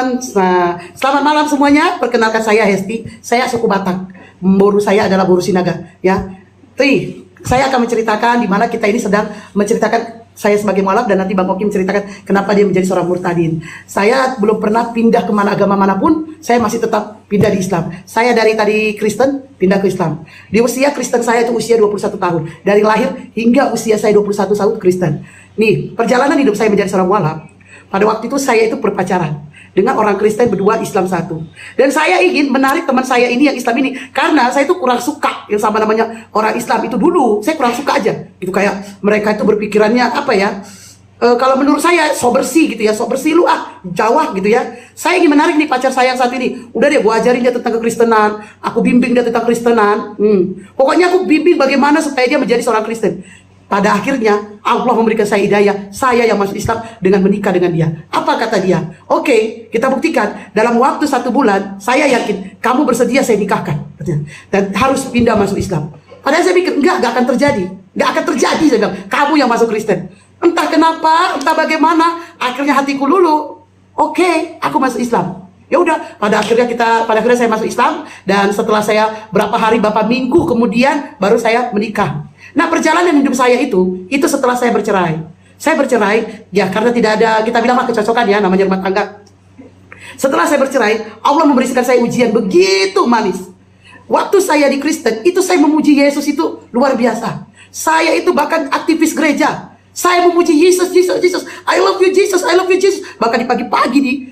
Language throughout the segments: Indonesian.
teman-teman. Selamat malam semuanya. Perkenalkan saya Hesti. Saya suku Batak. Boru saya adalah boru Sinaga. Ya, saya akan menceritakan di mana kita ini sedang menceritakan saya sebagai mualaf dan nanti Bang Oki menceritakan kenapa dia menjadi seorang murtadin. Saya belum pernah pindah kemana agama manapun. Saya masih tetap pindah di Islam. Saya dari tadi Kristen pindah ke Islam. Di usia Kristen saya itu usia 21 tahun. Dari lahir hingga usia saya 21 tahun Kristen. Nih, perjalanan hidup saya menjadi seorang mualaf. Pada waktu itu saya itu berpacaran dengan orang Kristen berdua, Islam satu. Dan saya ingin menarik teman saya ini yang Islam ini, karena saya itu kurang suka yang sama namanya orang Islam itu dulu. Saya kurang suka aja, gitu kayak mereka itu berpikirannya apa ya? Kalau menurut saya sok bersih gitu ya, sok bersih lu Jawa gitu ya. Saya ingin menarik nih pacar saya yang satu ini. Udah deh, gua ajarin dia tentang kekristenan, aku bimbing dia tentang kristenan. Pokoknya aku bimbing bagaimana supaya dia menjadi seorang Kristen. Pada akhirnya Allah memberikan saya hidayah, saya yang masuk Islam dengan menikah dengan dia. Apa kata dia? Oke, kita buktikan dalam waktu 1 bulan. Saya yakin kamu bersedia saya nikahkan, dan harus pindah masuk Islam. Padahal saya pikir enggak akan terjadi, enggak akan terjadi. Saya bilang kamu yang masuk Kristen. Entah kenapa, entah bagaimana, akhirnya hatiku luluh. Oke, aku masuk Islam. Ya udah, pada akhirnya saya masuk Islam, dan setelah saya berapa hari, berapa minggu kemudian baru saya menikah. Nah, perjalanan hidup saya itu setelah saya bercerai. Saya bercerai ya karena tidak ada, kita bilang kecocokan ya, namanya rumah tangga. Setelah saya bercerai, Allah memberikan saya ujian begitu manis. Waktu saya di Kristen, itu saya memuji Yesus itu luar biasa. Saya itu bahkan aktivis gereja. Saya memuji Yesus, Yesus, Yesus. I love you Jesus, I love you Jesus. Bahkan di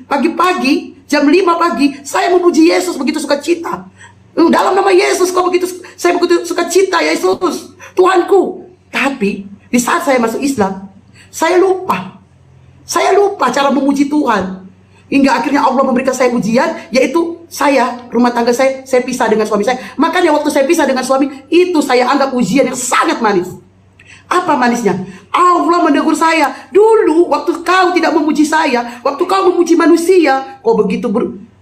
pagi-pagi, jam 5 pagi, saya memuji Yesus begitu sukacita. Dalam nama Yesus, saya begitu sukacita, Yesus, Tuhanku. Tapi di saat saya masuk Islam, saya lupa cara memuji Tuhan. Hingga akhirnya Allah memberikan saya ujian, yaitu rumah tangga saya pisah dengan suami saya. Makanya waktu saya pisah dengan suami, itu saya anggap ujian yang sangat manis. Apa manisnya? Allah menegur saya, dulu waktu kau tidak memuji saya, waktu kau memuji manusia, kau begitu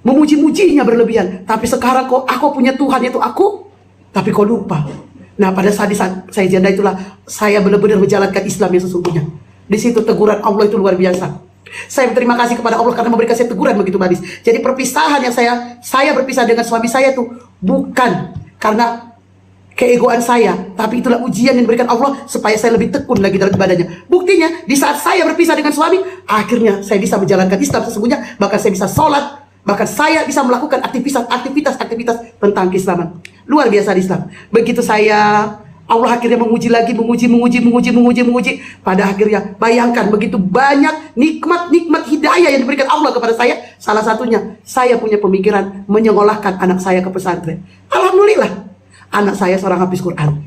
memuji-mujinya berlebihan. Tapi sekarang aku punya Tuhan, yaitu aku, tapi kau lupa. Nah, pada saat saya janda itulah saya benar-benar menjalankan Islam yang sesungguhnya. Di situ teguran Allah itu luar biasa. Saya berterima kasih kepada Allah karena memberikan saya teguran begitu manis. Jadi perpisahan yang saya berpisah dengan suami saya itu bukan karena keegoan saya, tapi itulah ujian yang diberikan Allah supaya saya lebih tekun lagi dalam ibadahnya. Buktinya di saat saya berpisah dengan suami, akhirnya saya bisa menjalankan Islam sesungguhnya, bahkan saya bisa sholat, bahkan saya bisa melakukan aktivitas tentang keislaman. Luar biasa di Islam. Begitu Allah akhirnya menguji lagi, menguji. Pada akhirnya bayangkan begitu banyak nikmat hidayah yang diberikan Allah kepada saya. Salah satunya, saya punya pemikiran menyekolahkan anak saya ke pesantren. Alhamdulillah, anak saya seorang hafiz Quran.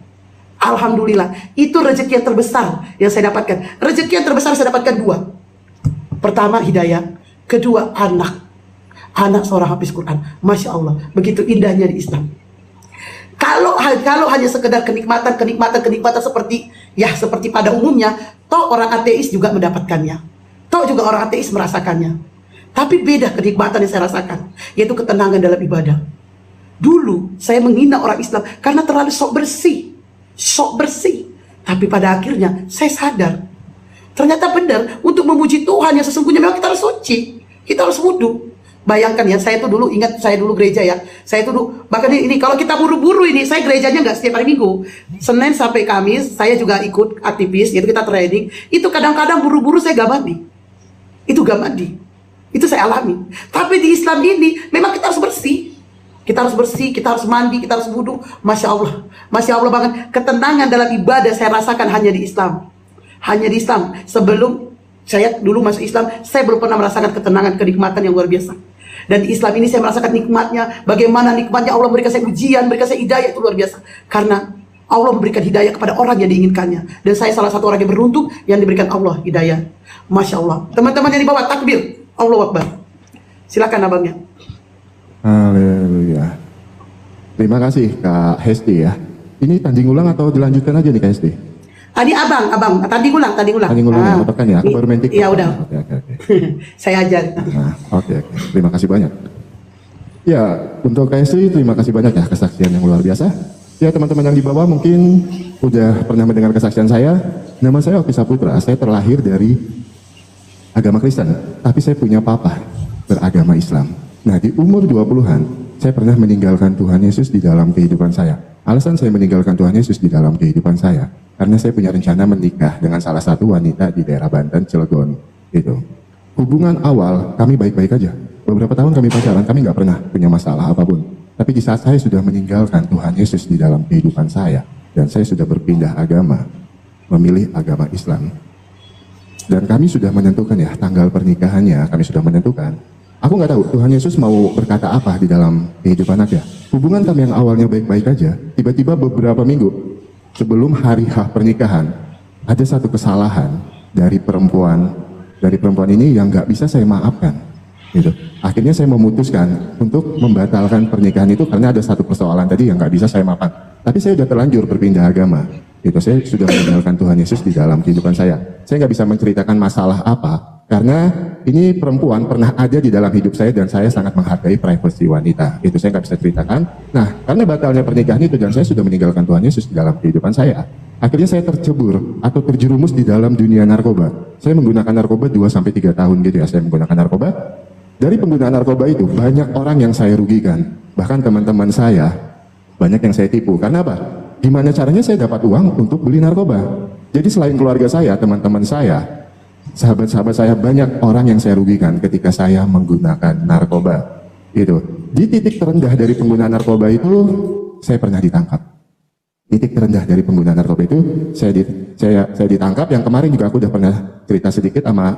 Alhamdulillah, itu rezeki yang terbesar yang saya dapatkan. Rezeki yang terbesar saya dapatkan 2. Pertama, hidayah. Kedua, anak seorang hafiz Quran. Masya Allah, begitu indahnya di Islam. Kalau hanya sekedar kenikmatan seperti pada umumnya, toh orang ateis juga mendapatkannya, toh juga orang ateis merasakannya. Tapi beda kenikmatan yang saya rasakan, yaitu ketenangan dalam ibadah. Dulu saya menghina orang Islam karena terlalu sok bersih. Tapi pada akhirnya saya sadar, ternyata benar untuk memuji Tuhan yang sesungguhnya memang kita harus suci, kita harus wudhu. Bayangkan ya, saya tuh dulu, ingat saya dulu gereja ya, saya tuh dulu, bahkan ini kalau kita buru-buru ini, saya gerejanya nggak setiap hari Minggu, Senin sampai Kamis, saya juga ikut aktivis, yaitu kita training, itu kadang-kadang buru-buru saya gak mandi, itu saya alami. Tapi di Islam ini, memang kita harus bersih, kita harus mandi, kita harus wudhu. Masya Allah banget, ketenangan dalam ibadah saya rasakan hanya di Islam. Sebelum saya dulu masuk Islam, saya belum pernah merasakan ketenangan, kenikmatan yang luar biasa. Dan di Islam ini saya merasakan nikmatnya, bagaimana nikmatnya Allah memberikan saya ujian, memberikan saya hidayah, itu luar biasa. Karena Allah memberikan hidayah kepada orang yang diinginkannya. Dan saya salah satu orang yang beruntung yang diberikan Allah hidayah. Masya Allah. Teman-teman yang di bawah, takbir, Allahu Akbar. Silakan abangnya. Haleluya. Terima kasih Kak Hesti ya. Ini tanding ulang atau dilanjutkan aja nih Kak Hesti? Tadi abang, tanding ulang. Tanding ulang ya, kan ya, aku baru main TikTok. Iya udah. Oke. Saya ajar. Nah, oke. Terima kasih banyak. Ya, untuk Kak Hesti terima kasih banyak ya kesaksian yang luar biasa. Ya teman-teman yang di bawah mungkin udah pernah mendengar kesaksian saya. Nama saya Oki Saputra. Saya terlahir dari agama Kristen, tapi saya punya papa. beragama Islam. Nah, di umur 20-an, saya pernah meninggalkan Tuhan Yesus di dalam kehidupan saya. Alasan saya meninggalkan Tuhan Yesus di dalam kehidupan saya, karena saya punya rencana menikah dengan salah satu wanita di daerah Banten, Cilegon. Gitu. Hubungan awal, kami baik-baik aja. Beberapa tahun kami pacaran, kami nggak pernah punya masalah apapun. Tapi di saat saya sudah meninggalkan Tuhan Yesus di dalam kehidupan saya, dan saya sudah berpindah agama, memilih agama Islam, dan kami sudah menentukan ya, tanggal pernikahannya kami sudah menentukan. Aku nggak tahu Tuhan Yesus mau berkata apa di dalam kehidupan aku ya. Hubungan kami yang awalnya baik-baik aja, tiba-tiba beberapa minggu sebelum hari H pernikahan, ada satu kesalahan dari perempuan ini yang nggak bisa saya maafkan. Gitu. Akhirnya saya memutuskan untuk membatalkan pernikahan itu karena ada satu persoalan tadi yang nggak bisa saya maafkan. Tapi saya sudah terlanjur berpindah agama. Gitu. Saya sudah meninggalkan Tuhan Yesus di dalam kehidupan saya. Saya nggak bisa menceritakan masalah apa karena ini perempuan pernah ada di dalam hidup saya dan saya sangat menghargai privasi wanita. Itu saya nggak bisa ceritakan. Nah, karena batalnya pernikahan itu dan saya sudah meninggalkan Tuhan Yesus di dalam kehidupan saya. Akhirnya saya tercebur atau terjerumus di dalam dunia narkoba. Saya menggunakan narkoba 2-3 tahun gitu ya. Saya menggunakan narkoba. Dari penggunaan narkoba itu, banyak orang yang saya rugikan. Bahkan teman-teman saya, banyak yang saya tipu. Karena apa? Gimana caranya saya dapat uang untuk beli narkoba? Jadi selain keluarga saya, teman-teman saya, sahabat-sahabat saya, banyak orang yang saya rugikan ketika saya menggunakan narkoba. Gitu. Di titik terendah dari penggunaan narkoba itu, saya pernah ditangkap. Titik terendah dari penggunaan narkoba itu, saya ditangkap. Yang kemarin juga aku udah pernah cerita sedikit sama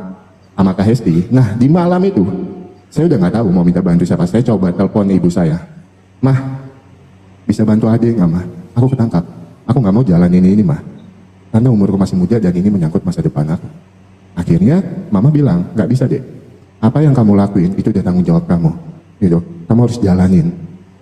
Kak Hesti. Nah, di malam itu, saya udah nggak tahu mau minta bantu siapa. Saya coba telepon ibu saya. Mah, bisa bantu adik nggak mah? Aku ketangkap. Aku nggak mau jalan ini mah. Karena umurku masih muda dan ini menyangkut masa depan aku. Akhirnya mama bilang, nggak bisa deh. Apa yang kamu lakuin itu udah tanggung jawab kamu. Gitu. Kamu harus jalanin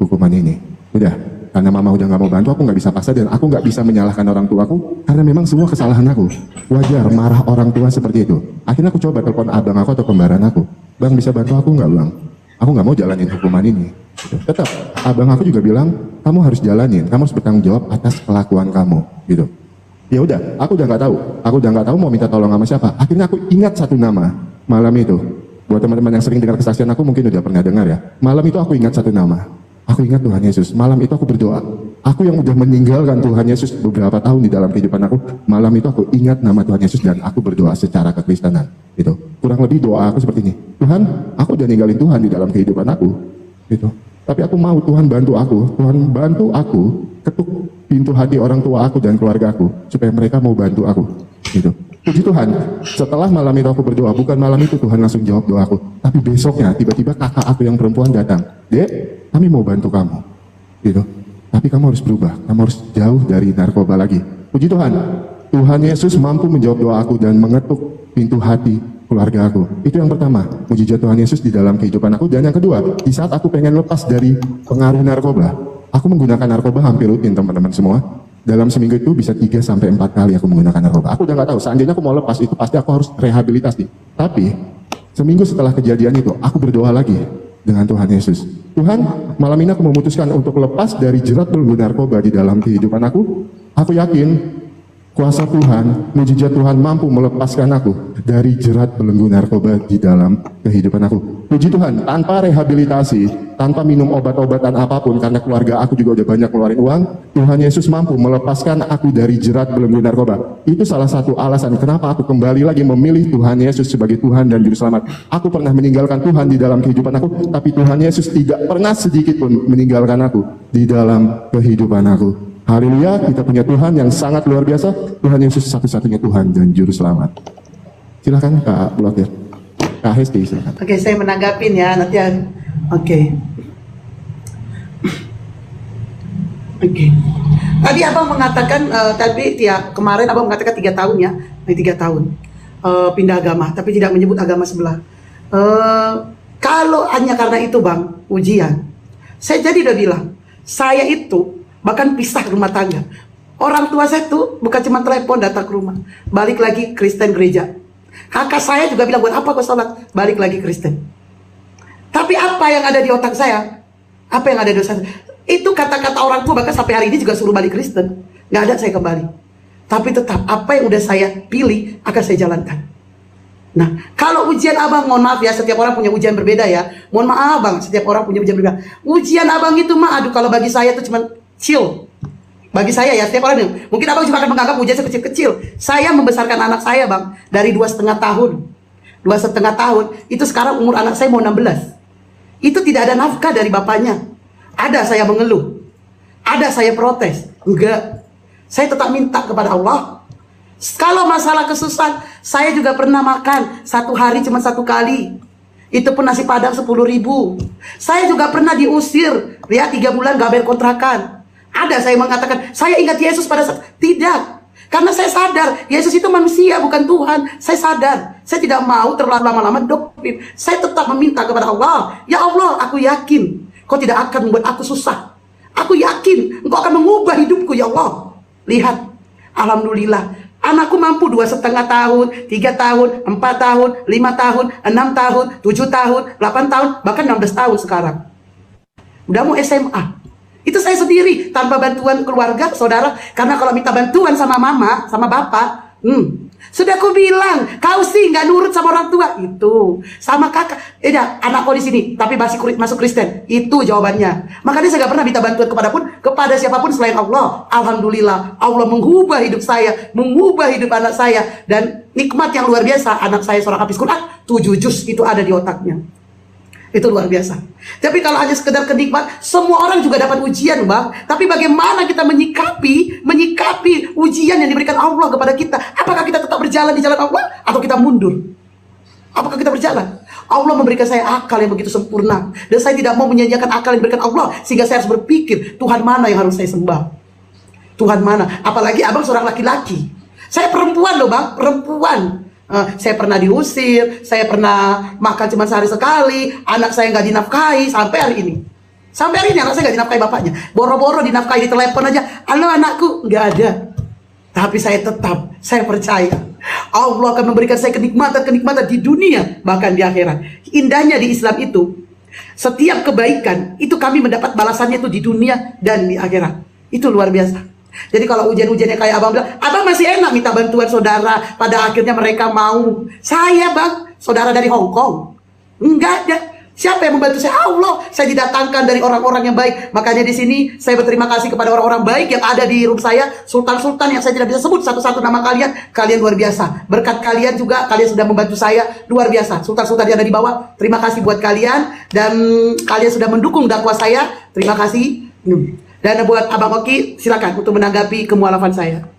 hukuman ini. Udah. Karena mama udah nggak mau bantu, aku nggak bisa paksa dan aku nggak bisa menyalahkan orang tuaku karena memang semua kesalahan aku. Wajar marah orang tua seperti itu. Akhirnya aku coba telepon abang aku atau kembaran aku. Bang, bisa bantu aku nggak bang? Aku nggak mau jalanin hukuman ini. Gitu. Tetap abang aku juga bilang kamu harus jalanin, kamu harus bertanggung jawab atas kelakuan kamu. Gitu. Ya udah, aku udah nggak tahu mau minta tolong sama siapa. Akhirnya aku ingat satu nama malam itu. Buat teman-teman yang sering dengar kesaksian aku mungkin udah pernah dengar ya. Malam itu aku ingat satu nama. Aku ingat Tuhan Yesus. Malam itu aku berdoa. Aku yang udah meninggalkan Tuhan Yesus beberapa tahun di dalam kehidupan aku. Malam itu aku ingat nama Tuhan Yesus dan aku berdoa secara kekristenan. Gitu. Kurang lebih doa aku seperti ini. Tuhan, aku udah ninggalin Tuhan di dalam kehidupan aku. Gitu. Tapi aku mau Tuhan bantu aku. Tuhan bantu aku ketuk pintu hati orang tua aku dan keluarga aku supaya mereka mau bantu aku. Gitu. Puji Tuhan, setelah malam itu aku berdoa, bukan malam itu Tuhan langsung jawab doaku, tapi besoknya tiba-tiba kakak aku yang perempuan datang. Dek, kami mau bantu kamu. Gitu. Tapi kamu harus berubah, kamu harus jauh dari narkoba lagi. Puji Tuhan, Tuhan Yesus mampu menjawab doa aku dan mengetuk pintu hati keluarga aku. Itu yang pertama, mujizat Tuhan Yesus di dalam kehidupan aku. Dan yang kedua, di saat aku pengen lepas dari pengaruh narkoba, aku menggunakan narkoba hampir rutin teman-teman semua. Dalam seminggu itu bisa 3-4 kali aku menggunakan narkoba. Aku udah nggak tahu, seandainya aku mau lepas itu pasti aku harus rehabilitasi. Tapi seminggu setelah kejadian itu, aku berdoa lagi dengan Tuhan Yesus. Tuhan, malam ini aku memutuskan untuk lepas dari jerat belenggu narkoba di dalam kehidupan aku. Aku yakin kuasa Tuhan, mujizat Tuhan mampu melepaskan aku dari jerat belenggu narkoba di dalam kehidupan aku. Puji Tuhan, tanpa rehabilitasi, tanpa minum obat-obatan apapun, karena keluarga aku juga udah banyak keluarin uang, Tuhan Yesus mampu melepaskan aku dari jerat belenggu narkoba. Itu salah satu alasan kenapa aku kembali lagi memilih Tuhan Yesus sebagai Tuhan dan Juru Selamat. Aku pernah meninggalkan Tuhan di dalam kehidupan aku, tapi Tuhan Yesus tidak pernah sedikit pun meninggalkan aku di dalam kehidupan aku. Haleluya, kita punya Tuhan yang sangat luar biasa. Tuhan Yesus satu-satunya Tuhan dan Juru Selamat. Silakan Kak Blokir. Kak Hesti, silakan. Oke, saya menanggapin ya nanti. Oke. Tadi abang mengatakan kemarin abang mengatakan 3 tahun ya, 3 tahun pindah agama, tapi tidak menyebut agama sebelah. Kalau hanya karena itu bang, ujian, saya jadi udah bilang, saya itu bahkan pisah rumah tangga. Orang tua saya tuh bukan cuma telepon datang ke rumah, balik lagi Kristen gereja. Kakak saya juga bilang, buat apa kau sholat? Balik lagi Kristen. Tapi apa yang ada di otak saya? Apa yang ada di otak saya? Itu kata-kata orang tua, bahkan sampai hari ini juga suruh balik Kristen. Gak ada saya kembali. Tapi tetap apa yang udah saya pilih akan saya jalankan. Nah, kalau ujian abang, mohon maaf ya, setiap orang punya ujian berbeda ya. Mohon maaf bang, setiap orang punya ujian berbeda. Ujian abang itu mah, aduh, kalau bagi saya itu cuma chill. Bagi saya ya, setiap orang yang, mungkin abang juga akan menganggap ujian kecil-kecil. Saya membesarkan anak saya bang, dari 2,5 tahun. 2,5 tahun, itu sekarang umur anak saya mau 16. Itu tidak ada nafkah dari bapaknya. Ada saya mengeluh. Ada saya protes. Enggak. Saya tetap minta kepada Allah. Kalau masalah kesusahan, saya juga pernah makan satu hari cuma 1 kali. Itu pun nasi padang 10.000. Saya juga pernah diusir, ya 3 bulan gak bayar kontrakan. Ada saya mengatakan, saya ingat Yesus pada saat tidak. Karena saya sadar, Yesus itu manusia bukan Tuhan. Saya sadar, saya tidak mau terlalu lama-lama doktrin. Saya tetap meminta kepada Allah, ya Allah, aku yakin Kau tidak akan membuat aku susah. Aku yakin Engkau akan mengubah hidupku, ya Allah. Lihat, alhamdulillah. Anakku mampu 2,5 tahun, 3 tahun, 4 tahun, 5 tahun, 6 tahun, 7 tahun, 8 tahun, bahkan 16 tahun sekarang. Udah mau SMA. Itu saya sendiri, tanpa bantuan keluarga, saudara. Karena kalau minta bantuan sama mama, sama bapak, sudah aku bilang, kau sih nggak nurut sama orang tua. Itu, sama kakak. Anak kau di sini, tapi masih masuk Kristen. Itu jawabannya. Makanya saya nggak pernah minta bantuan kepada siapapun selain Allah. Alhamdulillah, Allah mengubah hidup saya, mengubah hidup anak saya. Dan nikmat yang luar biasa, anak saya seorang hafiz Quran, 7 juz itu ada di otaknya. Itu luar biasa. Tapi kalau hanya sekedar kenikmat, semua orang juga dapat ujian, bang. Tapi bagaimana kita menyikapi ujian yang diberikan Allah kepada kita? Apakah kita tetap berjalan di jalan Allah atau kita mundur? Apakah kita berjalan? Allah memberikan saya akal yang begitu sempurna, dan saya tidak mau menyanyiakan akal yang diberikan Allah, sehingga saya harus berpikir, Tuhan mana yang harus saya sembah? Tuhan mana? Apalagi abang seorang laki-laki. Saya perempuan loh, bang, perempuan. Saya pernah diusir, saya pernah makan cuma sehari sekali, anak saya nggak dinafkahi sampai hari ini. Sampai hari ini anak saya nggak dinafkahi bapaknya. Boro-boro dinafkahi di telepon aja. Halo anakku, nggak ada. Tapi saya percaya Allah akan memberikan saya kenikmatan di dunia, bahkan di akhirat. Indahnya di Islam itu, setiap kebaikan itu kami mendapat balasannya itu di dunia dan di akhirat. Itu luar biasa. Jadi kalau ujian-ujiannya kayak abang bilang, abang masih enak minta bantuan saudara, pada akhirnya mereka mau. Saya bang, saudara dari Hong Kong, enggak ada. Siapa yang membantu saya? Allah. Saya didatangkan dari orang-orang yang baik. Makanya di sini saya berterima kasih kepada orang-orang baik yang ada di room saya, sultan-sultan yang saya tidak bisa sebut satu-satu nama kalian. Kalian luar biasa. Berkat kalian juga, kalian sudah membantu saya luar biasa. Sultan-sultan yang ada di bawah, terima kasih buat kalian, dan kalian sudah mendukung dakwah saya. Terima kasih. Dan buat Abang Oki, silakan untuk menanggapi kemualafan saya.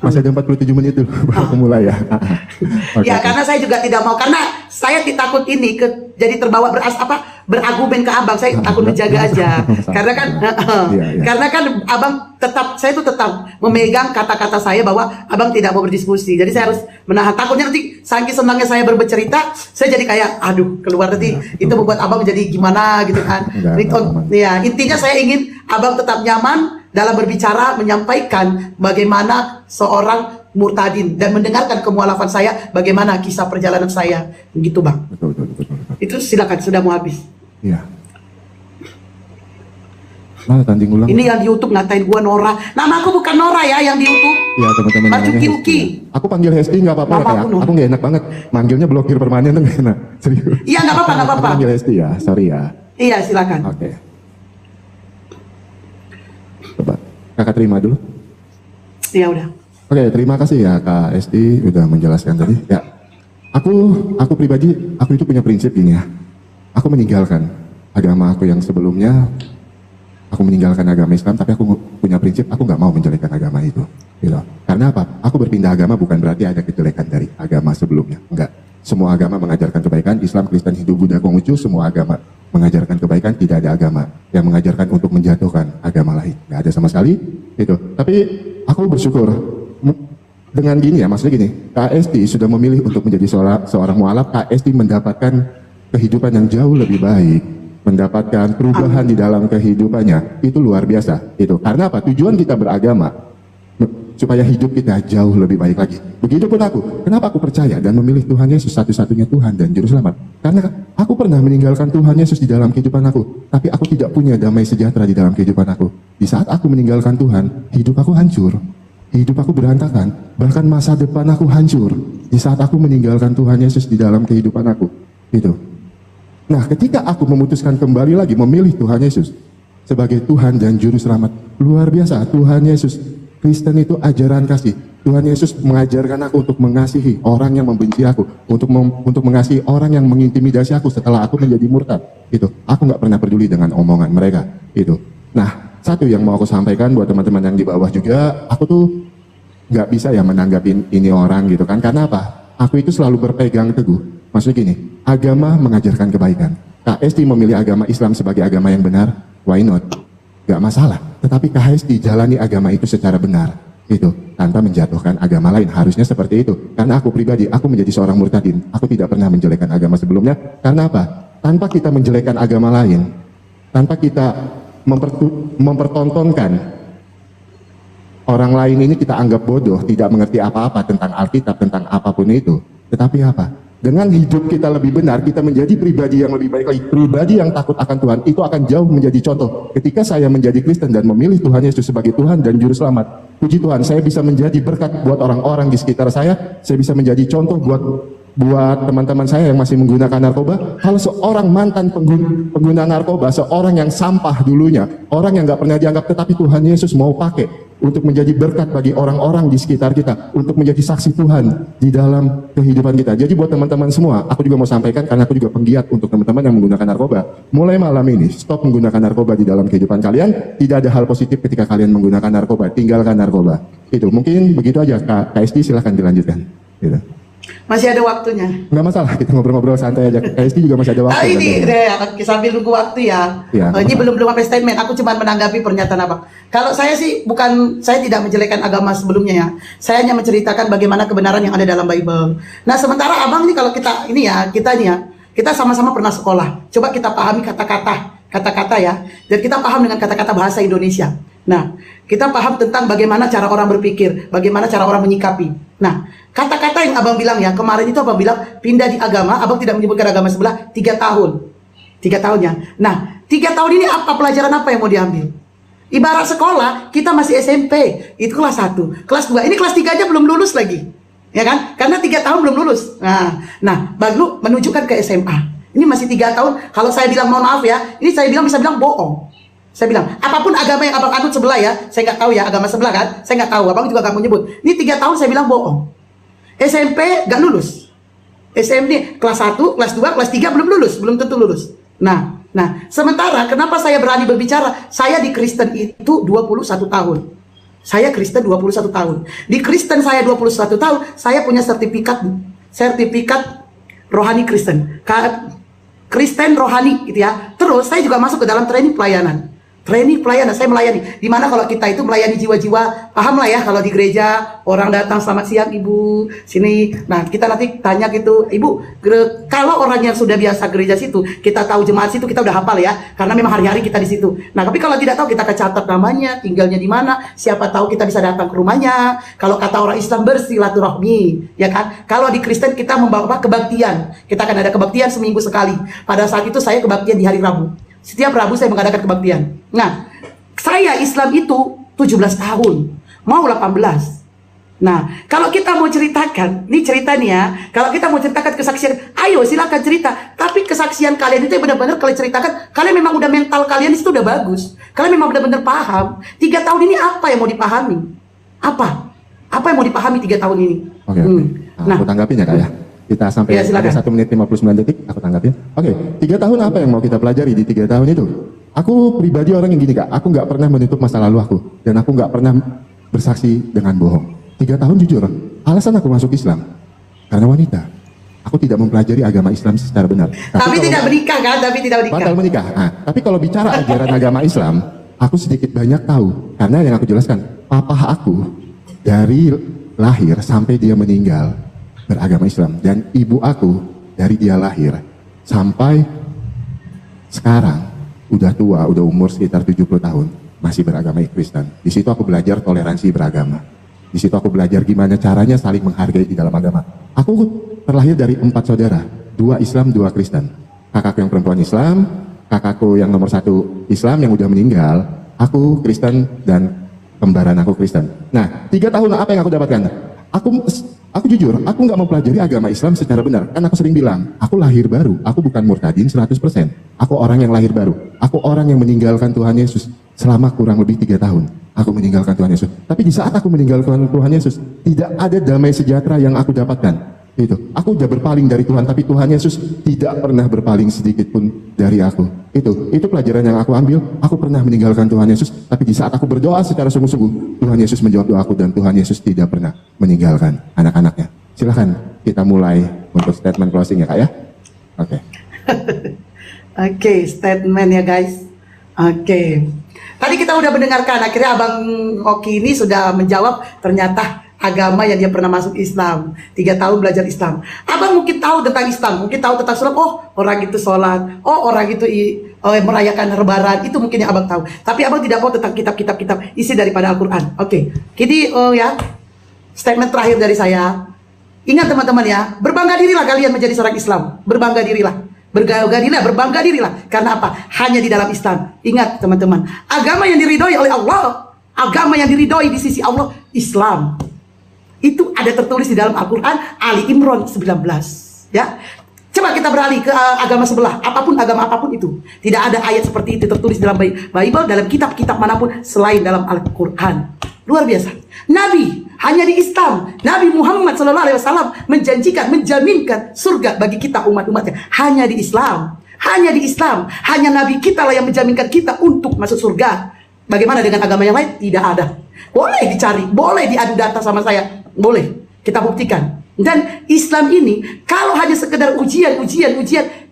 Masih ada 47 menit dulu baru mulai ya. Ya, karena saya juga tidak mau, karena saya takut ini jadi terbawa beragumen ke abang. Saya takut menjaga aja. Karena kan karena kan abang saya tetap memegang kata-kata saya bahwa abang tidak mau berdiskusi. Jadi saya harus menahan, takutnya nanti saking senangnya saya bercerita, saya jadi kayak aduh, keluar nanti itu membuat abang jadi gimana gitu kan. Ya, intinya saya ingin abang tetap nyaman dalam berbicara, menyampaikan bagaimana seorang murtadin dan mendengarkan kemualafan saya, bagaimana kisah perjalanan saya, begitu bang. Betul. Itu silakan, sudah mau habis. Iya. Nah, tanding ulang. Ini yang di YouTube ngatain gua Nora. Nama aku bukan Nora ya, yang di YouTube. Iya, teman-teman. Marzuki. Aku panggil Hesti nggak apa-apa ya, kayak aku nggak enak banget. Manggilnya blokir permanen tuh nggak enak. Serius. Iya, nggak apa-apa. Aku panggil Hesti ya, sorry ya. Iya, silakan. Oke. Coba, kakak terima dulu. Iya, udah. Oke, terima kasih ya Kak Esti udah menjelaskan tadi. Ya, aku pribadi, aku itu punya prinsip gini ya. Aku meninggalkan agama aku yang sebelumnya. Aku meninggalkan agama Islam, tapi aku punya prinsip, aku nggak mau menjelekkan agama itu. Gitu. Karena apa? Aku berpindah agama bukan berarti ada kejelekan dari agama sebelumnya. Enggak. Semua agama mengajarkan kebaikan. Islam, Kristen, Hindu, Buddha, Konghucu, semua agama mengajarkan kebaikan. Tidak ada agama yang mengajarkan untuk menjatuhkan agama lain. Nggak ada sama sekali. Gitu. Tapi aku bersyukur dengan gini ya, maksudnya gini, Kak Esti sudah memilih untuk menjadi seorang mualaf. Kak Esti mendapatkan kehidupan yang jauh lebih baik, mendapatkan perubahan di dalam kehidupannya. Itu luar biasa. Itu karena apa? Tujuan kita beragama supaya hidup kita jauh lebih baik lagi. Begitupun aku. Kenapa aku percaya dan memilih Tuhan Yesus satu-satunya Tuhan dan Juru Selamat? Karena aku pernah meninggalkan Tuhan Yesus di dalam kehidupan aku, tapi aku tidak punya damai sejahtera di dalam kehidupan aku. Di saat aku meninggalkan Tuhan, hidup aku hancur. Hidup aku berantakan, bahkan masa depan aku hancur. di saat aku meninggalkan Tuhan Yesus di dalam kehidupan aku. Gitu. Nah, ketika aku memutuskan kembali lagi memilih Tuhan Yesus sebagai Tuhan dan Juru Selamat, luar biasa, Tuhan Yesus, Kristen itu ajaran kasih. Tuhan Yesus mengajarkan aku untuk mengasihi orang yang membenci aku, untuk mengasihi orang yang mengintimidasi aku setelah aku menjadi murtad. Gitu. Aku nggak pernah peduli dengan omongan mereka. Gitu. Nah, satu yang mau aku sampaikan buat teman-teman yang di bawah juga, aku tuh nggak bisa ya menanggapin ini orang gitu kan. Karena apa? Aku itu selalu berpegang teguh. Maksudnya gini, agama mengajarkan kebaikan. Kak Esti memilih agama Islam sebagai agama yang benar, why not? Gak masalah. Tetapi Kak Esti jalani agama itu secara benar. Itu tanpa menjatuhkan agama lain. Harusnya seperti itu. Karena aku pribadi, aku menjadi seorang murtadin. Aku tidak pernah menjelekkan agama sebelumnya. Karena apa? Tanpa kita menjelekkan agama lain, tanpa kita mempertontonkan orang lain ini kita anggap bodoh, tidak mengerti apa-apa tentang Alkitab, tentang apapun itu. Tetapi apa? Dengan hidup kita lebih benar, kita menjadi pribadi yang lebih baik lagi, pribadi yang takut akan Tuhan, itu akan jauh menjadi contoh. Ketika saya menjadi Kristen dan memilih Tuhan Yesus sebagai Tuhan dan Juru Selamat, puji Tuhan, saya bisa menjadi berkat buat orang-orang di sekitar saya bisa menjadi contoh buat teman-teman saya yang masih menggunakan narkoba. Kalau seorang mantan pengguna narkoba, seorang yang sampah dulunya, orang yang gak pernah dianggap, tetapi Tuhan Yesus mau pakai untuk menjadi berkat bagi orang-orang di sekitar kita, untuk menjadi saksi Tuhan di dalam kehidupan kita. Jadi buat teman-teman semua, aku juga mau sampaikan, karena aku juga penggiat untuk teman-teman yang menggunakan narkoba. Mulai malam ini, stop menggunakan narkoba di dalam kehidupan kalian. Tidak ada hal positif ketika kalian menggunakan narkoba. Tinggalkan narkoba. Itu mungkin begitu aja. Kak SD silahkan dilanjutkan. Gitu. Masih ada waktunya. Nggak masalah, kita ngobrol-ngobrol santai aja. KSD juga masih ada waktu. Nah ini deh, sambil nunggu waktu ya. Ya, Ini belum apa statement. Aku cuma menanggapi pernyataan abang. Kalau saya sih saya tidak menjelekkan agama sebelumnya ya. Saya hanya menceritakan bagaimana kebenaran yang ada dalam Bible. Nah sementara abang nih kalau kita kita sama-sama pernah sekolah. Coba kita pahami kata-kata ya. Dan kita paham dengan kata-kata bahasa Indonesia. Nah, kita paham tentang bagaimana cara orang berpikir, bagaimana cara orang menyikapi. Nah, kata-kata yang abang bilang ya, kemarin itu abang bilang pindah di agama, abang tidak menyebutkan agama sebelah, 3 tahun. 3 tahun ya. Nah, 3 tahun ini pelajaran apa yang mau diambil? Ibarat sekolah, kita masih SMP, itu kelas 1, kelas 2, ini kelas 3 aja belum lulus lagi. Ya kan? Karena 3 tahun belum lulus. Nah, baru menunjukkan ke SMA. Ini masih 3 tahun, kalau saya bilang mohon maaf ya, ini saya bisa bilang bohong. Saya bilang, apapun agama yang abang anut sebelah ya, saya nggak tahu ya, agama sebelah kan, saya nggak tahu, abang juga nggak mau nyebut. Ini 3 tahun saya bilang bohong. SMP nggak lulus. SMP kelas 1, kelas 2, kelas 3 belum lulus, belum tentu lulus. Nah, sementara kenapa saya berani berbicara? Saya di Kristen itu 21 tahun. Saya Kristen 21 tahun. Di Kristen saya 21 tahun, saya punya sertifikat rohani Kristen. Kristen rohani gitu ya. Terus saya juga masuk ke dalam training pelayanan. Saya melayani. Dimana kalau kita itu melayani jiwa-jiwa, paham lah ya kalau di gereja orang datang selamat siang ibu, sini. Nah kita nanti tanya gitu, ibu, kalau orang yang sudah biasa gereja situ, kita tahu jemaat situ, kita udah hafal ya, karena memang hari-hari kita di situ. Nah tapi kalau tidak tahu, kita catat namanya, tinggalnya di mana, siapa tahu kita bisa datang ke rumahnya. Kalau kata orang Islam bersilaturahmi, ya kan? Kalau di Kristen kita membawa kebaktian, kita akan ada kebaktian seminggu sekali. Pada saat itu saya kebaktian di hari Rabu. Setiap Rabu saya mengadakan kebaktian. Nah, saya Islam itu 17 tahun, mau 18. Nah, kalau kita mau ceritakan, ini ceritanya ya, kalau kita mau ceritakan kesaksian, ayo silakan cerita. Tapi kesaksian kalian itu benar-benar kalian ceritakan, kalian memang udah mental kalian itu udah bagus. Kalian memang benar-benar paham. 3 tahun ini apa yang mau dipahami? Apa yang mau dipahami 3 tahun ini? Oke. Nah, aku tanggapin ya Kak ya. Kita sampai ya, ada 1 menit 59 detik, aku tanggapin. Oke, 3 tahun apa yang mau kita pelajari di 3 tahun itu? Aku pribadi orang yang gini Kak, aku nggak pernah menutup masa lalu aku. Dan aku nggak pernah bersaksi dengan bohong. 3 tahun jujur, alasan aku masuk Islam, karena wanita. Aku tidak mempelajari agama Islam secara benar. Tapi tidak menikah kan? Batal menikah. Nah, tapi kalau bicara ajaran agama Islam, aku sedikit banyak tahu. Karena yang aku jelaskan, papa aku dari lahir sampai dia meninggal beragama Islam, dan ibu aku dari dia lahir sampai sekarang udah tua, udah umur sekitar 70 tahun masih beragama Kristen. Di situ aku belajar toleransi beragama. Di situ aku belajar gimana caranya saling menghargai di dalam agama. Aku terlahir dari 4 saudara, 2 Islam, 2 Kristen. Kakakku yang perempuan Islam, kakakku yang nomor 1 Islam yang udah meninggal, aku Kristen, dan kembaran aku Kristen. Nah, 3 tahun apa yang aku dapatkan? Aku Aku jujur, aku nggak mempelajari agama Islam secara benar. Kan aku sering bilang, aku lahir baru. Aku bukan murtadin 100%. Aku orang yang lahir baru. Aku orang yang meninggalkan Tuhan Yesus selama kurang lebih 3 tahun. Aku meninggalkan Tuhan Yesus. Tapi di saat aku meninggalkan Tuhan Yesus, tidak ada damai sejahtera yang aku dapatkan. Itu, aku udah berpaling dari Tuhan, tapi Tuhan Yesus tidak pernah berpaling sedikit pun dari aku. Itu pelajaran yang aku ambil. Aku pernah meninggalkan Tuhan Yesus, tapi di saat aku berdoa secara sungguh-sungguh, Tuhan Yesus menjawab doaku dan Tuhan Yesus tidak pernah meninggalkan anak-anaknya. Silahkan kita mulai untuk statement closing ya Kak ya. Oke. Oke, statement ya guys. Oke. Tadi kita udah mendengarkan, akhirnya Abang Oki ini sudah menjawab ternyata agama yang dia pernah masuk Islam, 3 tahun belajar Islam. Abang mungkin tahu tentang Islam, mungkin tahu tentang sholat. Oh, orang itu sholat. Oh, orang itu merayakan Lebaran. Itu mungkin yang abang tahu. Tapi abang tidak tahu tentang kitab-kitab isi daripada Al-Quran. Oke. Jadi ya, statement terakhir dari saya. Ingat teman-teman ya, berbangga dirilah kalian menjadi seorang Islam. Berbangga dirilah. Berbangga dirilah. Karena apa? Hanya di dalam Islam. Ingat teman-teman, agama yang diridhoi oleh Allah, agama yang diridhoi di sisi Allah, Islam. Itu ada tertulis di dalam Al-Quran Ali Imran 19 ya. Coba kita beralih ke agama sebelah, agama apapun itu. Tidak ada ayat seperti itu tertulis dalam Bible, dalam kitab-kitab manapun selain dalam Al-Quran. Luar biasa. Nabi hanya di Islam, Nabi Muhammad SAW menjaminkan surga bagi kita umat-umatnya. Hanya di Islam. Hanya Nabi kita lah yang menjaminkan kita untuk masuk surga. Bagaimana dengan agama yang lain? Tidak ada. Boleh dicari, boleh diadu data sama saya, boleh kita buktikan. Dan Islam ini kalau hanya sekedar ujian,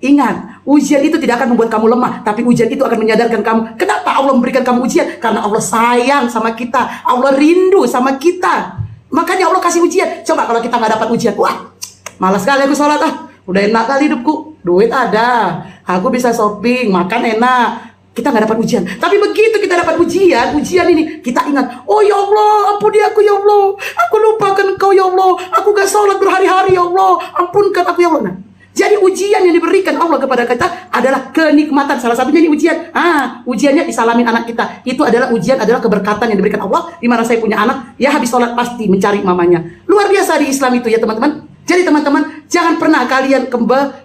ingat, ujian itu tidak akan membuat kamu lemah, tapi ujian itu akan menyadarkan kamu. Kenapa Allah memberikan kamu ujian? Karena Allah sayang sama kita, Allah rindu sama kita. Makanya Allah kasih ujian. Coba kalau kita nggak dapat ujian, wah, malas sekali aku sholat, udah enak kali hidupku, duit ada, aku bisa shopping, makan enak. Kita nggak dapat ujian. Tapi begitu kita dapat ujian ini kita ingat, oh ya Allah, ampuni aku ya Allah, aku lupakan Engkau ya Allah, aku gak sholat berhari-hari ya Allah, ampunkan aku ya Allah. Nah, jadi ujian yang diberikan Allah kepada kita adalah kenikmatan. Salah satunya ini ujian. Ujiannya disalamin anak kita. Itu adalah ujian, adalah keberkatan yang diberikan Allah. Di mana saya punya anak, ya habis sholat pasti mencari mamanya. Luar biasa di Islam itu ya teman-teman. Jadi teman-teman, jangan pernah kalian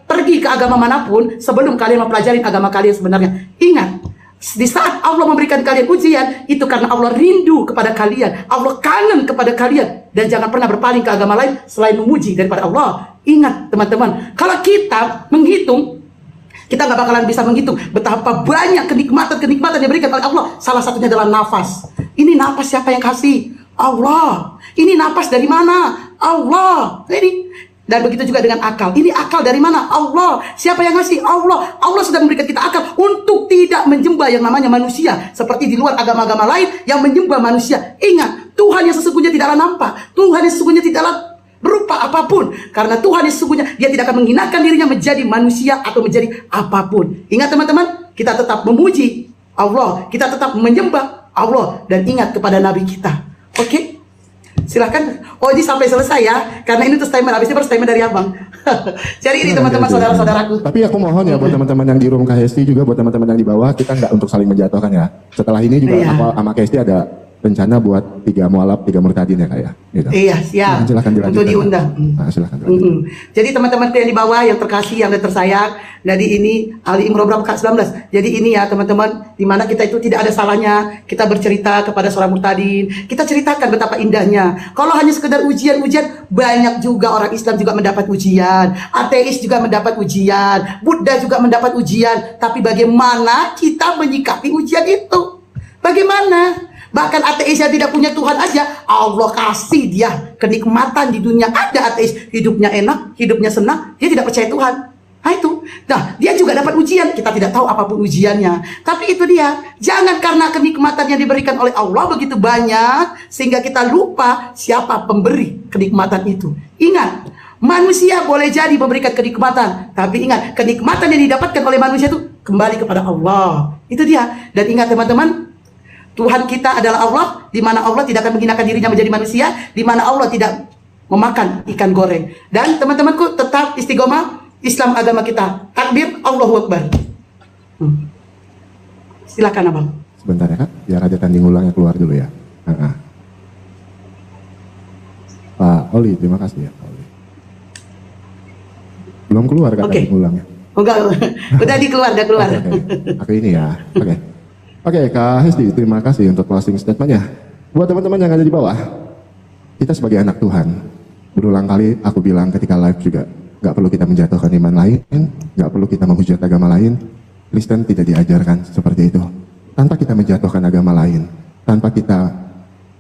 pergi ke agama manapun sebelum kalian mempelajari agama kalian sebenarnya. Ingat, di saat Allah memberikan kalian ujian, itu karena Allah rindu kepada kalian, Allah kangen kepada kalian. Dan jangan pernah berpaling ke agama lain selain memuji daripada Allah. Ingat teman-teman, kalau kita menghitung, kita nggak bakalan bisa menghitung betapa banyak kenikmatan yang diberikan oleh Allah. Salah satunya adalah nafas. Ini nafas siapa yang kasih? Allah. Ini nafas dari mana? Allah. Dan begitu juga dengan akal. Ini akal dari mana? Allah. Siapa yang ngasih? Allah. Allah sudah memberikan kita akal untuk tidak menyembah yang namanya manusia. Seperti di luar agama-agama lain yang menyembah manusia. Ingat, Tuhan yang sesungguhnya tidaklah nampak. Tuhan yang sesungguhnya tidaklah berupa apapun. Karena Tuhan yang sesungguhnya dia tidak akan menghinakan dirinya menjadi manusia atau menjadi apapun. Ingat teman-teman, kita tetap memuji Allah. Kita tetap menyembah Allah. Dan ingat kepada Nabi kita. Oke? Silahkan. Oh, ini sampai selesai ya. Karena ini tuh statement. Habis ini baru statement dari abang. Jadi ini teman-teman saudara-saudaraku. Tapi aku mohon ya buat teman-teman yang di room KST juga, buat teman-teman yang di bawah, kita nggak untuk saling menjatuhkan ya. Setelah ini juga aku sama KST ada rencana buat 3 mualaf, 3 murtadin ya Kak ya. Gitu. Iya, siap. Nah, silahkan dilanjutkan. Untuk diundang. Nah, silahkan dilanjutkan. Jadi teman-teman yang di bawah yang terkasih, yang tersayang, jadi ini Ali Imran berapa 19. Jadi ini ya teman-teman, dimana kita itu tidak ada salahnya kita bercerita kepada seorang murtadin. Kita ceritakan betapa indahnya. Kalau hanya sekedar ujian-ujian, banyak juga orang Islam juga mendapat ujian, ateis juga mendapat ujian, Buddha juga mendapat ujian. Tapi bagaimana kita menyikapi ujian itu? Bagaimana? Bahkan ateis yang tidak punya Tuhan aja, Allah kasih dia kenikmatan di dunia. Ada ateis, hidupnya enak, hidupnya senang, dia tidak percaya Tuhan. Nah itu, dia juga dapat ujian. Kita tidak tahu apapun ujiannya. Tapi itu dia, jangan karena kenikmatan yang diberikan oleh Allah begitu banyak, sehingga kita lupa siapa pemberi kenikmatan itu. Ingat, manusia boleh jadi memberikan kenikmatan, tapi ingat, kenikmatan yang didapatkan oleh manusia itu kembali kepada Allah. Itu dia. Dan ingat teman-teman, Tuhan kita adalah Allah, di mana Allah tidak akan menghinakan dirinya menjadi manusia, di mana Allah tidak memakan ikan goreng. Dan teman-temanku tetap istiqomah Islam agama kita. Takbir, Allahu Akbar. Silakan abang. Sebentar ya Kak, biar ada tanding ulangnya keluar dulu ya. Pak Oli, terima kasih ya Kak Oli. Belum keluar kata Oke. ulang ya. Enggak, udah udah keluar. Oke, ini ya. Oke, Kak Hesti, terima kasih untuk closing statement-nya. Buat teman-teman yang ada di bawah, kita sebagai anak Tuhan, berulang kali aku bilang ketika live juga, nggak perlu kita menjatuhkan iman lain, nggak perlu kita menghujat agama lain. Kristen tidak diajarkan seperti itu. Tanpa kita menjatuhkan agama lain, tanpa kita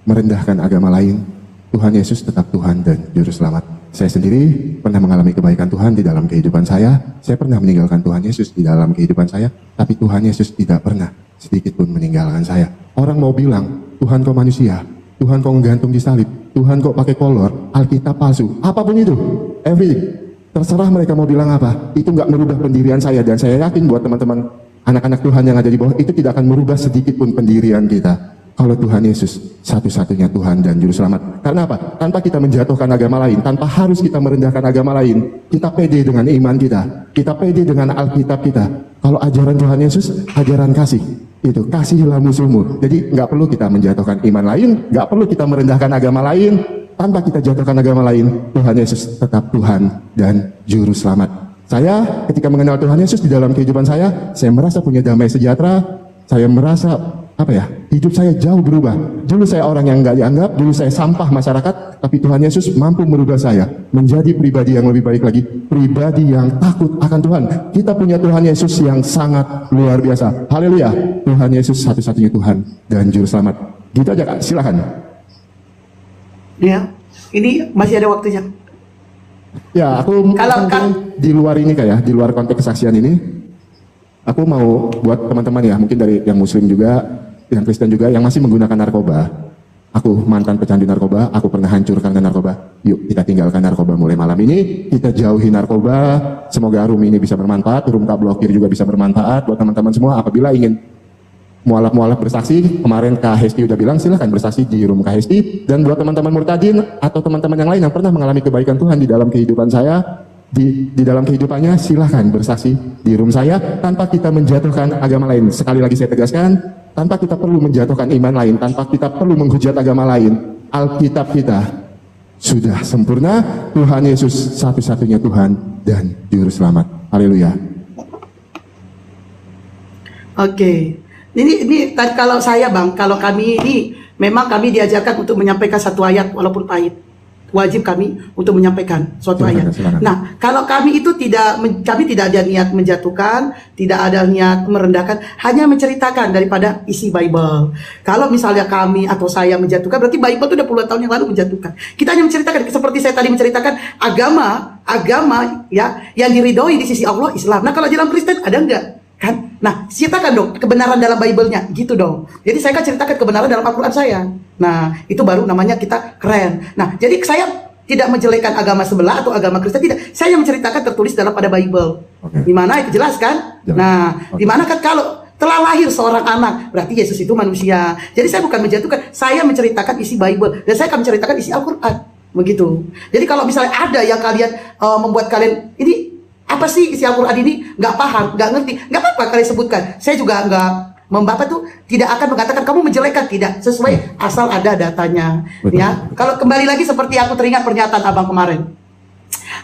merendahkan agama lain, Tuhan Yesus tetap Tuhan dan Juru Selamat. Saya sendiri pernah mengalami kebaikan Tuhan di dalam kehidupan saya. Saya pernah meninggalkan Tuhan Yesus di dalam kehidupan saya, tapi Tuhan Yesus tidak pernah sedikit pun meninggalkan saya. Orang mau bilang, Tuhan kau manusia, Tuhan kau menggantung di salib, Tuhan kau pakai kolor, Alkitab palsu, apapun itu, everything. Terserah mereka mau bilang apa, itu nggak merubah pendirian saya. Dan saya yakin buat teman-teman anak-anak Tuhan yang ada di bawah, itu tidak akan merubah sedikit pun pendirian kita. Kalau Tuhan Yesus satu-satunya Tuhan dan Juru Selamat. Karena apa? Tanpa kita menjatuhkan agama lain, tanpa harus kita merendahkan agama lain, kita pede dengan iman kita pede dengan Alkitab kita. Kalau ajaran Tuhan Yesus, ajaran kasih, itu kasihilah musuhmu. Jadi nggak perlu kita menjatuhkan iman lain, nggak perlu kita merendahkan agama lain. Tanpa kita jatuhkan agama lain, Tuhan Yesus tetap Tuhan dan Juru Selamat. Saya ketika mengenal Tuhan Yesus di dalam kehidupan saya merasa punya damai sejahtera. Saya merasa hidup saya jauh berubah. Dulu saya orang yang nggak dianggap, dulu saya sampah masyarakat, tapi Tuhan Yesus mampu merubah saya menjadi pribadi yang lebih baik lagi, pribadi yang takut akan Tuhan. Kita punya Tuhan Yesus yang sangat luar biasa. Haleluya. Tuhan Yesus satu-satunya Tuhan dan Juru Selamat. Gitu aja Kak, silakan. Ya, ini masih ada waktunya. Ya, aku di luar ini di luar konteks kesaksian ini, aku mau buat teman-teman ya, mungkin dari yang Muslim juga, yang Kristen juga, yang masih menggunakan narkoba. Aku mantan pecandu narkoba, aku pernah hancurkan narkoba. Yuk kita tinggalkan narkoba mulai malam ini, kita jauhi narkoba. Semoga room ini bisa bermanfaat, room Kak Blokir juga bisa bermanfaat buat teman-teman semua. Apabila ingin mualaf bersaksi, kemarin Kak Hesti udah bilang silahkan bersaksi di room Kak Hesti. Dan buat teman-teman murtadin atau teman-teman yang lain yang pernah mengalami kebaikan Tuhan di dalam kehidupan saya, di dalam kehidupannya, silahkan bersaksi di room saya tanpa kita menjatuhkan agama lain. Sekali lagi saya tegaskan, tanpa kita perlu menjatuhkan iman lain, tanpa kita perlu menghujat agama lain. Alkitab kita sudah sempurna, Tuhan Yesus satu-satunya Tuhan dan Juru Selamat. Haleluya. Oke. Ini kalau saya Bang, kalau kami ini memang kami diajarkan untuk menyampaikan satu ayat walaupun pahit. Wajib kami untuk menyampaikan suatu ayat. Silakan. Nah, kalau kami itu kami tidak ada niat menjatuhkan, tidak ada niat merendahkan, hanya menceritakan daripada isi Bible. Kalau misalnya kami atau saya menjatuhkan, berarti Bible itu udah puluhan tahun yang lalu menjatuhkan. Kita hanya menceritakan seperti saya tadi menceritakan agama ya yang diridhoi di sisi Allah Islam. Nah, kalau dalam Kristen ada enggak? Kan? Nah, ceritakan dong kebenaran dalam Bible-nya, gitu dong. Jadi saya kan ceritakan kebenaran dalam Al-Quran saya. Nah, itu baru namanya kita keren. Nah, jadi saya tidak menjelekkan agama sebelah atau agama Kristen, tidak. Saya menceritakan tertulis dalam pada Bible. Oke. Di mana itu jelas kan? Jelas. Nah, Oke. di mana kan kalau telah lahir seorang anak, berarti Yesus itu manusia. Jadi saya bukan menjatuhkan, saya menceritakan isi Bible dan saya akan menceritakan isi Al-Quran. Begitu. Jadi kalau misalnya ada yang kalian membuat kalian ini apa sih isi Al-Quran ini nggak paham, nggak ngerti, nggak apa-apa kalian sebutkan. Saya juga nggak Bapak tuh tidak akan mengatakan kamu menjelekkan, tidak, sesuai asal ada datanya. Betul. Ya, kalau kembali lagi seperti aku teringat pernyataan Abang kemarin.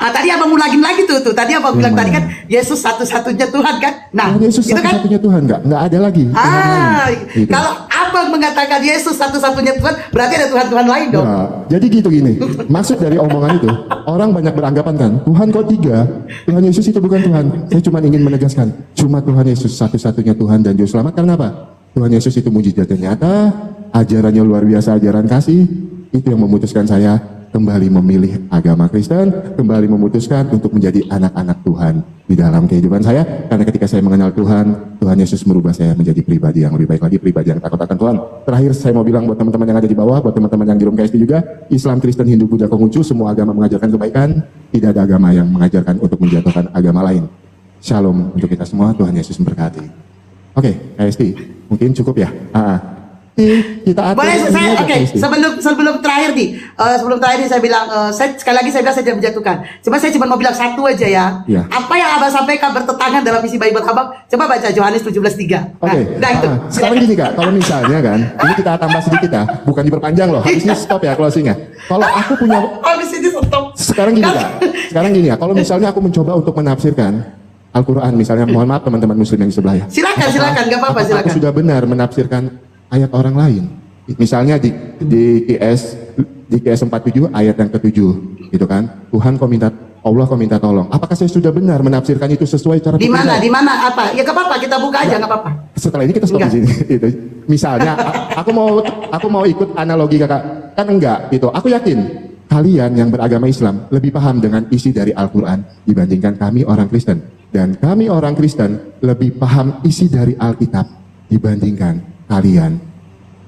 Tadi Abang ulangin lagi tuh. Tadi Abang bilang tadi kan Yesus satu-satunya Tuhan kan. Nah, Tuhan Yesus itu kan. satu-satunya Tuhan, nggak ada lagi Tuhan lain. Gitu. Kalau Abang mengatakan Yesus satu-satunya Tuhan, berarti ada Tuhan-Tuhan lain dong. Nah, jadi gini, maksud dari omongan itu, orang banyak beranggapan kan, Tuhan kok tiga, Tuhan Yesus itu bukan Tuhan. Saya cuma ingin menegaskan, cuma Tuhan Yesus satu-satunya Tuhan dan Juru Selamat. Karena apa? Tuhan Yesus itu mujizatnya nyata, ajarannya luar biasa, ajaran kasih. Itu yang memutuskan saya kembali memilih agama Kristen, kembali memutuskan untuk menjadi anak-anak Tuhan di dalam kehidupan saya. Karena ketika saya mengenal Tuhan, Tuhan Yesus merubah saya menjadi pribadi yang lebih baik lagi, pribadi yang takut akan Tuhan. Terakhir saya mau bilang buat teman-teman yang ada di bawah, buat teman-teman yang di room KST juga, Islam, Kristen, Hindu, Buddha, Konghucu, semua agama mengajarkan kebaikan, tidak ada agama yang mengajarkan untuk menjatuhkan agama lain. Shalom untuk kita semua, Tuhan Yesus memberkati. Oke, KST, mungkin cukup ya? kita atur. Boleh ini saya aja, oke Hesti. sebelum terakhir nih saya bilang saya sekali lagi saya bilang saya tidak menjatuhkan. Saya cuma mau bilang satu aja ya. Iya. Apa yang Abang sampaikan bertentangan dalam isi Bible Abang? Coba baca Yohanes 17:3. Oke, Nah itu. sekarang gini Kak, kalau misalnya kan, ini kita tambah sedikit ya, bukan diperpanjang loh, habis ini stop ya closingnya. Kalau aku punya, Habis ini stop. sekarang gini Kak, sekarang gini ya, kalau misalnya aku mencoba untuk menafsirkan Al-Quran, misalnya, mohon maaf teman-teman muslim yang di sebelah ya. Silakan, nggak apa-apa, Apakah silakan. aku sudah benar menafsirkan ayat orang lain? Misalnya di QS 47 ayat yang ke-7, gitu kan? Tuhan kau minta tolong. Apakah saya sudah benar menafsirkan itu sesuai cara Di pikir mana? saya? Di mana apa? Ya nggak apa-apa, kita buka aja nggak apa-apa. Setelah ini kita stop di sini. Itu. Misalnya, aku mau ikut analogi kakak, kan enggak gitu. Aku yakin kalian yang beragama Islam lebih paham dengan isi dari Al-Quran dibandingkan kami orang Kristen. Dan kami orang Kristen lebih paham isi dari Alkitab dibandingkan kalian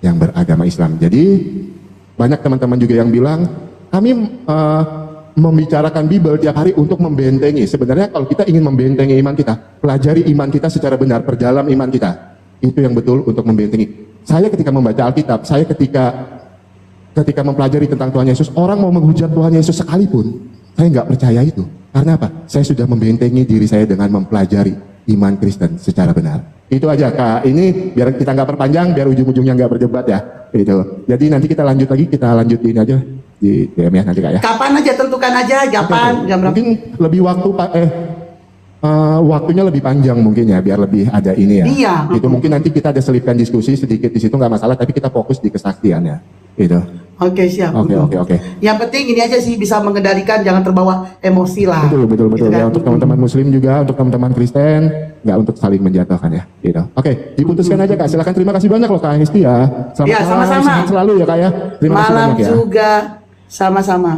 yang beragama Islam. Jadi banyak teman-teman juga yang bilang kami membicarakan Bible tiap hari untuk membentengi. Sebenarnya kalau kita ingin membentengi iman kita, pelajari iman kita secara benar, perdalam iman kita. Itu yang betul untuk membentengi. Saya ketika membaca Alkitab, saya ketika mempelajari tentang Tuhan Yesus, orang mau menghujat Tuhan Yesus sekalipun, saya nggak percaya itu. Karena apa? Saya sudah membentengi diri saya dengan mempelajari iman Kristen secara benar. Itu aja Kak. Ini biar kita nggak perpanjang, biar ujung-ujungnya nggak berdebat ya. Itu. Jadi nanti kita lanjut lagi, kita lanjutin aja di DM ya nanti Kak ya. Kapan aja tentukan aja kapan jam berapa? Mungkin lebih waktunya lebih panjang mungkin ya, biar lebih ada ini ya. Iya. Itu mungkin nanti kita ada selipkan diskusi sedikit di situ nggak masalah, tapi kita fokus di kesaksian ya. Itu. Oke siap. Oke. Yang penting ini aja sih bisa mengendalikan, jangan terbawa emosi lah. Betul. Gitu kan? Ya untuk teman-teman Muslim juga, untuk teman-teman Kristen, nggak untuk saling menjatuhkan ya. Gitu. Oke, diputuskan aja Kak. Silakan, terima kasih banyak loh Kak Hesti ya. Selamat Ya, malam, sama-sama. sehat selalu ya Kak ya. Terima kasih Malam banyak ya. juga sama-sama.